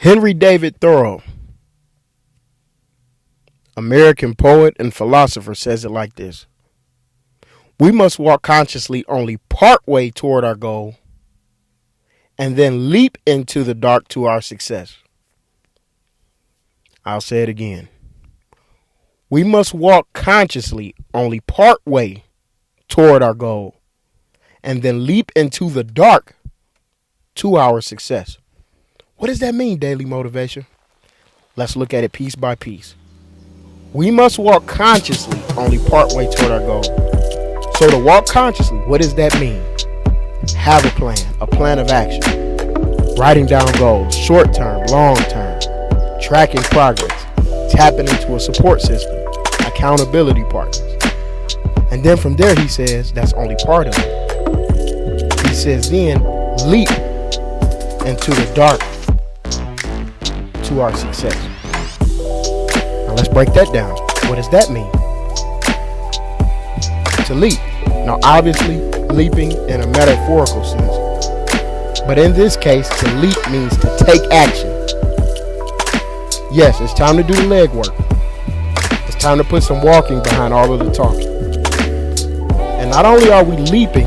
Henry David Thoreau, American poet and philosopher, says it like this: we must walk consciously only part way toward our goal and then leap into the dark to our success. I'll say it again. We must walk consciously only part way toward our goal and then leap into the dark to our success. What does that mean, Daily Motivation? Let's look at it piece by piece. We must walk consciously only part way toward our goal. So to walk consciously, what does that mean? Have a plan of action. Writing down goals, short term, long term, tracking progress, tapping into a support system, accountability partners. And then from there, he says, that's only part of it. He says, then leap into the dark to our success. Now let's break that down. What does that mean? To leap. Now obviously, leaping in a metaphorical sense. But in this case, to leap means to take action. Yes, it's time to do the leg work. It's time to put some walking behind all of the talking. And not only are we leaping,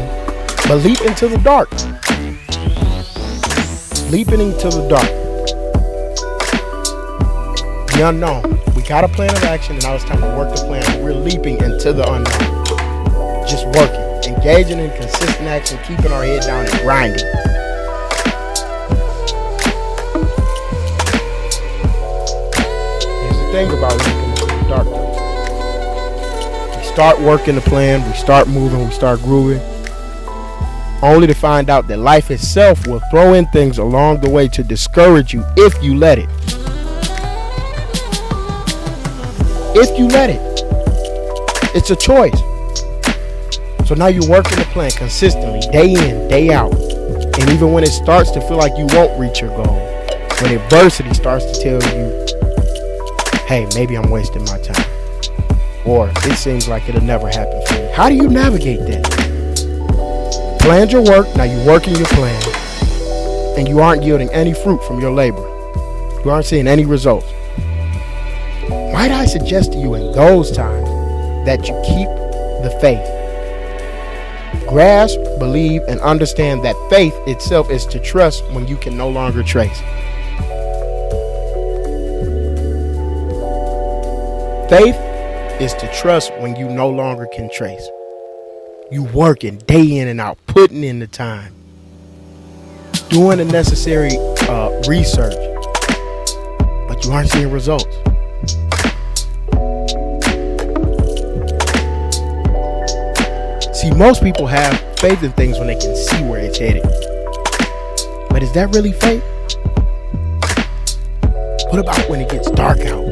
but leap into the dark. Leaping into the dark. The unknown. We got a plan of action, and now it's time to work the plan. We're leaping into the unknown. Just working, engaging in consistent action, keeping our head down and grinding. Here's the thing about leaping into the dark, though. We start working the plan, we start moving, we start grooving, only to find out that life itself will throw in things along the way to discourage you if you let it. If you let it. It's a choice. So now you're working the plan consistently, day in, day out. And even when it starts to feel like you won't reach your goal, when adversity starts to tell you, hey, maybe I'm wasting my time, or it seems like it'll never happen for me. How do you navigate that? Planned your work, now you're working your plan, and you aren't yielding any fruit from your labor. You aren't seeing any results. Might I suggest to you in those times that you keep the faith. Grasp, believe, and understand that faith itself is to trust when you can no longer trace. Faith is to trust when you no longer can trace. You working day in and out, putting in the time, doing the necessary research, but you aren't seeing results. See, most people have faith in things when they can see where it's headed. But is that really faith? What about when it gets dark out?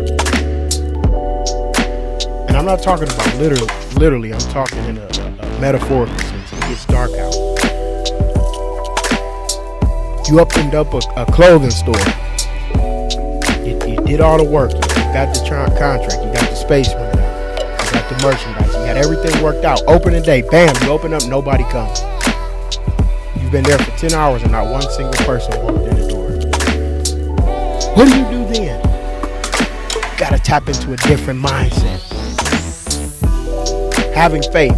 And I'm not talking about literally, I'm talking in a metaphorical sense. It gets dark out. You opened up a clothing store. You did all the work. You got the contract. You got the space rented out. You got the merchandise. You got everything worked out. Opening day, bam, you open up, nobody comes. You've been there for 10 hours and not one single person walked in the door. What do you do then? You gotta tap into a different mindset. Having faith.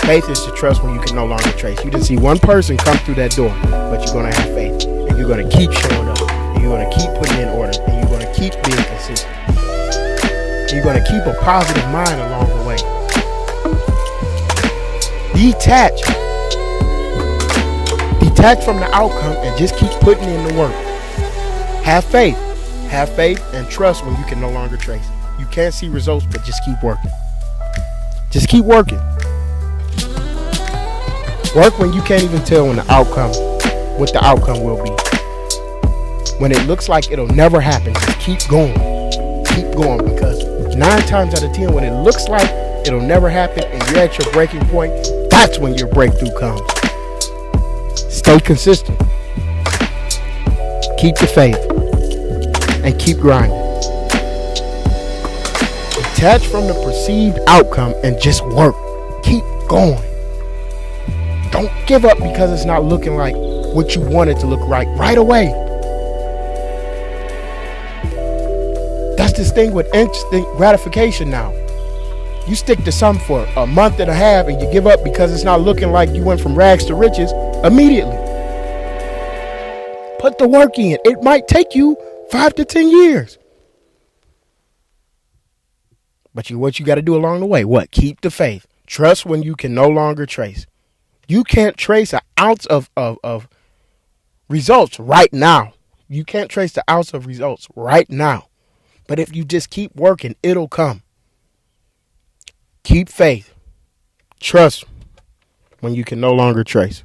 Faith is to trust when you can no longer trace. You didn't see one person come through that door, but you're gonna have faith. And you're gonna keep showing up. And you're gonna keep putting in order. And you're gonna keep being consistent. And you're gonna keep a positive mind along the way. Detach from the outcome and just keep putting in the work. Have faith and trust when you can no longer trace. You can't see results, but just keep working. Just keep working. Work when you can't even tell what the outcome will be. When it looks like it'll never happen, just keep going. Keep going, because 9 times out of 10, when it looks like it'll never happen and you're at your breaking point, that's when your breakthrough comes. Stay consistent. Keep the faith. And keep grinding. Detach from the perceived outcome and just work. Keep going. Don't give up because it's not looking like what you want it to look like right away. That's this thing with instant gratification now. You stick to something for a month and a half and you give up because it's not looking like you went from rags to riches immediately. Put the work in. It might take you 5 to 10 years. But what you got to do along the way? What? Keep the faith. Trust when you can no longer trace. You can't trace an ounce of results right now. You can't trace the ounce of results right now. But if you just keep working, it'll come. Keep faith. Trust when you can no longer trace.